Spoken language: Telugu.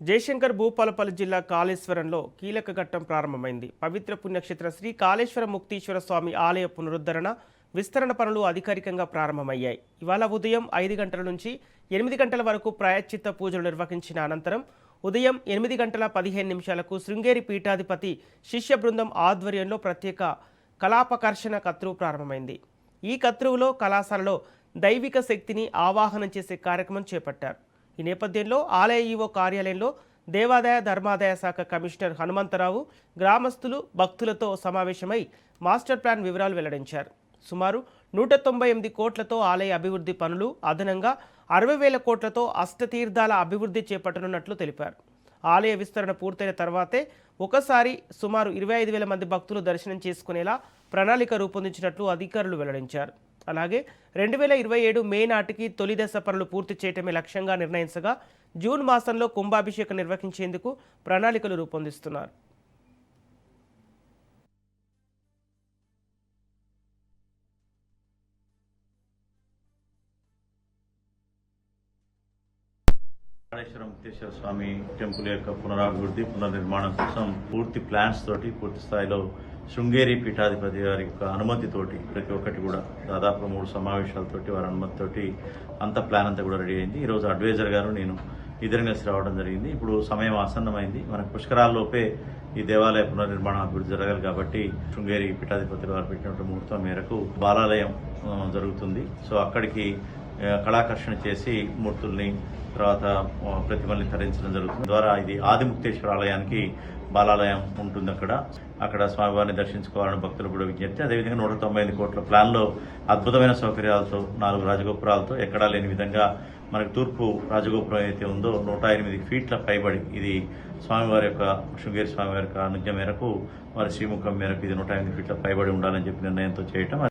జయశంకర్ భూపాలపల్లి జిల్లా కాళేశ్వరంలో కీలక ఘట్టం ప్రారంభమైంది. పవిత్ర పుణ్యక్షేత్ర శ్రీ కాళేశ్వర ముక్తీశ్వర స్వామి ఆలయ పునరుద్ధరణ, విస్తరణ పనులు అధికారికంగా ప్రారంభమయ్యాయి. ఇవాళ ఉదయం 5 గంటల నుంచి 8 గంటల వరకు ప్రాయశ్చిత్త పూజలు నిర్వహించిన అనంతరం ఉదయం 8:15 శృంగేరి పీఠాధిపతి శిష్య బృందం ఆధ్వర్యంలో ప్రత్యేక కళాపకర్షణ కత్రువు ప్రారంభమైంది. ఈ కత్రువులో కళాశాలలో దైవిక శక్తిని ఆవాహనం చేసే కార్యక్రమం చేపట్టారు. ఈ నేపథ్యంలో ఆలయ ఈవో కార్యాలయంలో దేవాదాయ ధర్మాదాయ శాఖ కమిషనర్ హనుమంతరావు గ్రామస్తులు భక్తులతో సమావేశమై మాస్టర్ ప్లాన్ వివరాలు వెల్లడించారు. సుమారు 198 కోట్లతో ఆలయ అభివృద్ధి పనులు, అదనంగా 60,000 కోట్లతో అష్టతీర్థాల అభివృద్ధి చేపట్టనున్నట్లు తెలిపారు. ఆలయ విస్తరణ పూర్తయిన తర్వాతే ఒకసారి సుమారు 25,000 మంది భక్తులు దర్శనం చేసుకునేలా ప్రణాళిక రూపొందించినట్లు అధికారులు వెల్లడించారు. అలాగే 2027 మే నాటికి తొలి దశ పనులు పూర్తి చేయటమే లక్ష్యంగా నిర్ణయించగా జూన్ మాసంలో కుంభాభిషేకం నిర్వహించేందుకు ప్రణాళికలు రూపొందిస్తున్నారు. కాళేశ్వరం ముక్తేశ్వర స్వామి టెంపుల్ యొక్క పునరాభివృద్ధి పునర్నిర్మాణం కోసం పూర్తి ప్లాన్స్ తోటి పూర్తి స్థాయిలో శృంగేరి పీఠాధిపతి గారి యొక్క అనుమతితోటి ప్రతి ఒక్కటి కూడా దాదాపు 3 సమావేశాలతోటి వారి అనుమతితోటి అంత ప్లాన్ అంతా కూడా రెడీ అయింది. ఈరోజు అడ్వైజర్ గారు నేను ఇద్దరం కలిసి రావడం జరిగింది. ఇప్పుడు సమయం ఆసన్నమైంది. మనకు పుష్కరాల్లోపే ఈ దేవాలయ పునర్నిర్మాణ అభివృద్ధి జరగాలి కాబట్టి శృంగేరి పీఠాధిపతి వారు పెట్టినటువంటి ముహూర్తం మేరకు బాలాలయం జరుగుతుంది. సో అక్కడికి కళాకర్షణ చేసి మూర్తుల్ని తర్వాత ప్రతిమల్ని తరించడం జరుగుతుంది. ద్వారా ఇది ఆదిముక్తేశ్వర ఆలయానికి బాలాలయం ఉంటుంది. అక్కడ స్వామివారిని దర్శించుకోవాలని భక్తులు కూడా విజ్ఞప్తి. అదేవిధంగా 198 కోట్ల ప్లాన్లో అద్భుతమైన సౌకర్యాలతో 4 రాజగోపురాలతో ఎక్కడా లేని విధంగా మనకు తూర్పు రాజగోపురం అయితే ఉందో 108 ఫీట్ల పైబడి ఇది స్వామివారి యొక్క శృంగేరి స్వామివారి యొక్క అనుజ్ఞ మేరకు వారి శ్రీముఖం మేరకు ఇది 108 ఫీట్ల పైబడి ఉండాలని చెప్పి నిర్ణయంతో చేయటం.